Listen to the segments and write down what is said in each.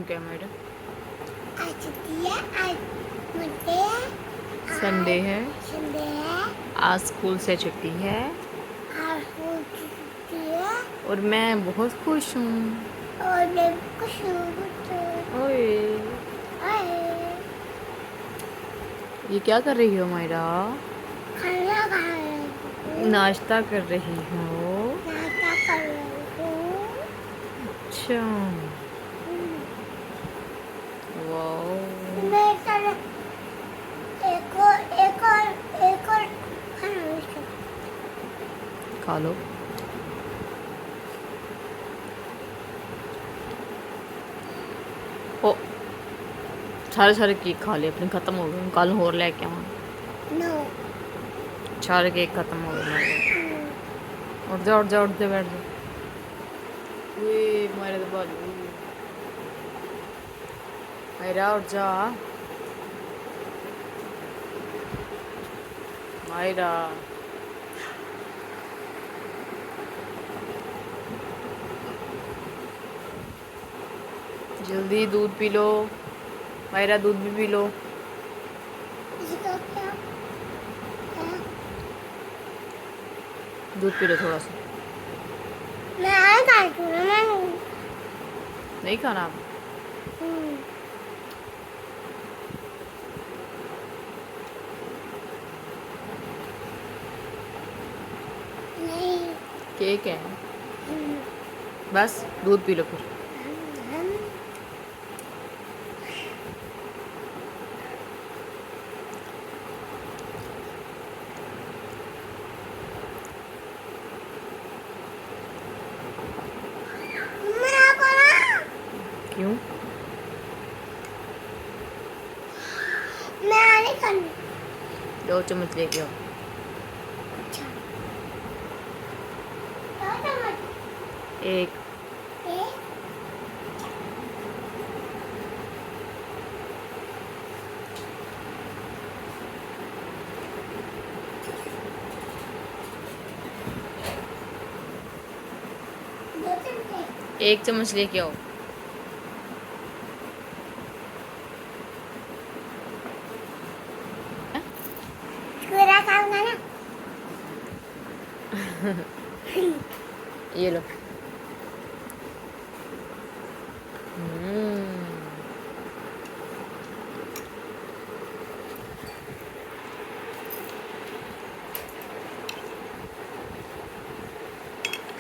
क्या है मेरा? आज छुट्टी है, आज मंडे है, संडे है, संडे है, आज स्कूल से छुट्टी है आज स्कूल की छुट्टी है और मैं बहुत खुश हूँ। और मैं कुछ नहीं ओए, ये क्या कर रही हो मायरा? खाना खा रही हूँ, नाश्ता कर रही हो? नाश्ता कर रही हूँ। अच्छा, वाओ। मैं चल एक और खाना मिलता है। खा लो। ओ, सारे केक खा लिए अपने, खत्म हो गए। कल और लेके आऊँ। नो सारे केक खत्म हो गए मेरे। उठ जा उठ जा उठ जा, बैठ जा। मेरे तो बालू मेरा, उठ जा मायरा। जल्दी दूध पी लो मायरा, दूध भी पी लो। इसका क्या है? दूध पी लो थोड़ा सा। मैं आया खाती हूँ मैं नहीं खाना आप? नहीं केक है बस, दूध पी लो फिर। मेरा कोला क्यों? मैं नहीं खानी। 2 चम्मच लेके आओ। अच्छा क्या टमाटर? एक। एक दो चमचे 1 चम्मच लेके आओ। पूरा खाऊंगा ना। ये लो। हम्म,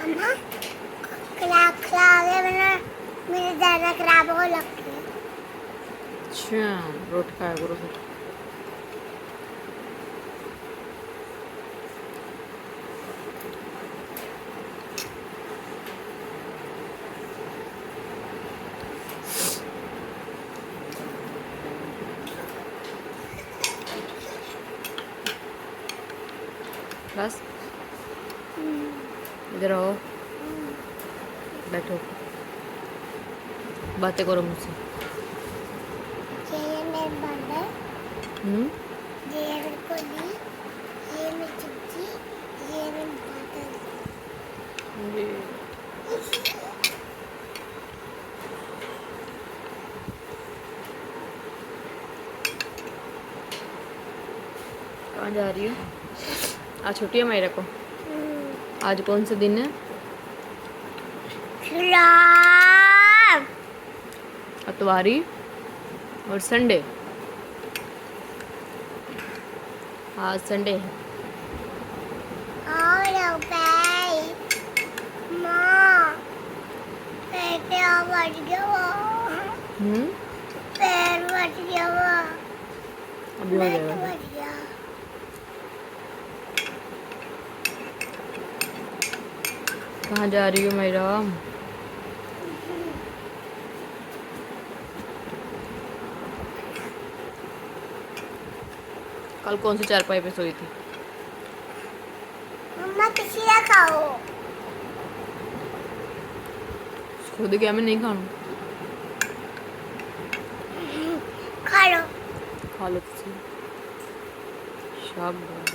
अम्मा खिला के मैंने मेरी ज़्यादा खराब हो लगती है। अच्छा, रोटी खाया करो फिर। बस, इधर आओ, बैठो, बातें करो मुझसे। ये मेरे बर्गर, हम्म, ये मेरे कोली, ये मेरी सब्जी, ये मेरी बर्गर। कहाँ जा रही हो? आज छुट्टी है मेरे को। आज कौन सा दिन है? खिलाफ इतवारी और संडे। आज संडे है। और माँ पैर बढ़ गया वो, पैर बढ़ गया वो, अभी हो पेट जाएगा। बढ़ गया। कहाँ जा रही हो मेरा? कल कौन सी चारपाई पे सोई थी? मम्मा किसी का खाओ। खुद क्या मैं नहीं खाऊं? खा लो। खा लो किसी। शाबाश।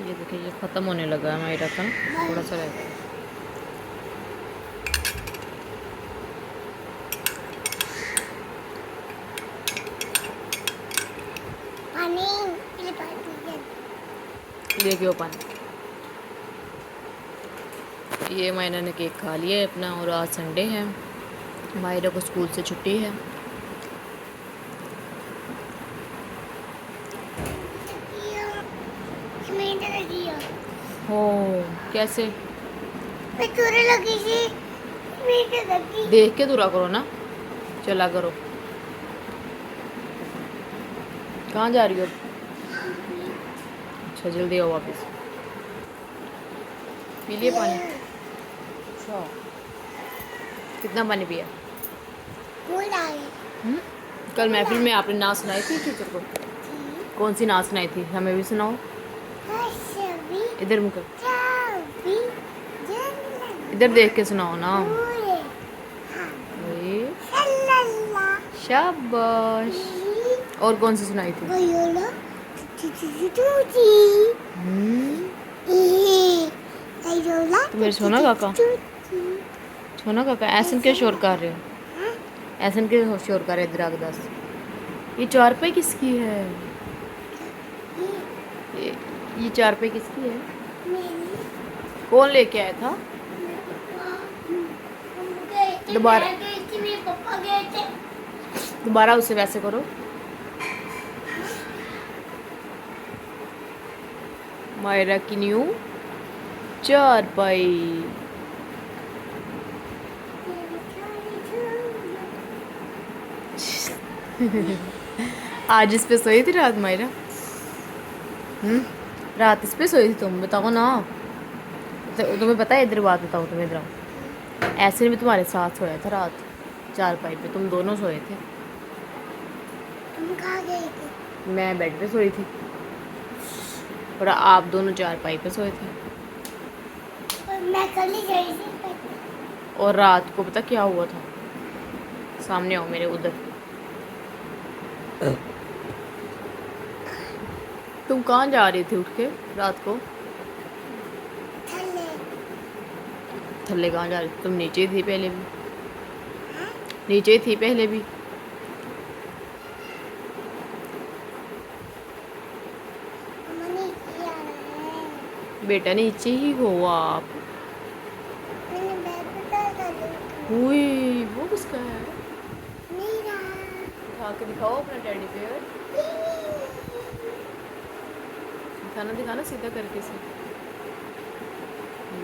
ये देखिए, ये खत्म होने लगा है मेरा का, थोड़ा सा रहता है। देखिए वो पानी। ये मायना ने केक खा लिया है अपना, और आज संडे है, मायरा को स्कूल से छुट्टी है। हो कैसे? लगी थी, लगी। देख के दूरा करो ना, चला करो। कहाँ जा रही हो? अच्छा जल्दी आओ वापस। पी लिए पानी? अच्छा कितना पानी पिया? कल महफिल में आपने नाच सुनाई थी टीचर को? कौन सी नाच सुनाई थी? हमें भी सुनाओ। इधर मुकर, इधर देख के सुनाओ ना। वही, शाबाश। और कौन सी सुनाई थी? मेरे सोना काका, सोना काका ऐसन के शोर कर रहे हो? ऐसन के शोर कर रहे इधर आके दस। ये चारपाई किसकी है? ये चारपाई किसकी है? कौन लेके आया था? दोबारा दोबारा उसे वैसे करो। मायरा की न्यू चारपाई। आज इस पे सोई थी रात मायरा? रात इस पे सोई थी तुम? बताओ ना, तो तुम्हें पता है? इधर बात बताओ, तुम्हें इधर आओ। ऐसे भी तुम्हारे साथ सोया था रात चारपाई पे, तुम दोनों सोए थे। तुम कहाँ गई थी? मैं बेड पे सोई थी और आप दोनों चारपाई पे सोए थे। और मैं कल ही गई थी। और रात को पता क्या हुआ था? सामने आओ मेरे, उधर। तुम कहाँ जा रही थी उठ के रात को? थल्ले। थल्ले कहाँ जा रही थी? तुम नीचे ही थी पहले भी, नीचे ही थी पहले भी। मम्मी किया है। बेटा नीचे ही हो आप। मैंने बैग पे डाल दिया। हुई वो किसका है? मेरा। उठा के दिखाओ अपना टेडी बेयर। दिखाना दिखाना सीधा करके से।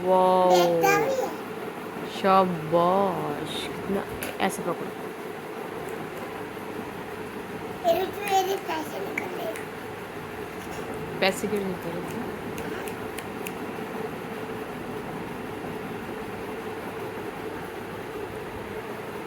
वाओ देखता भी है। शाबाश। कितना, ऐसे पकड़ो। मेरे पैसे निकल रहे। पैसे क्यों निकल रहे थे?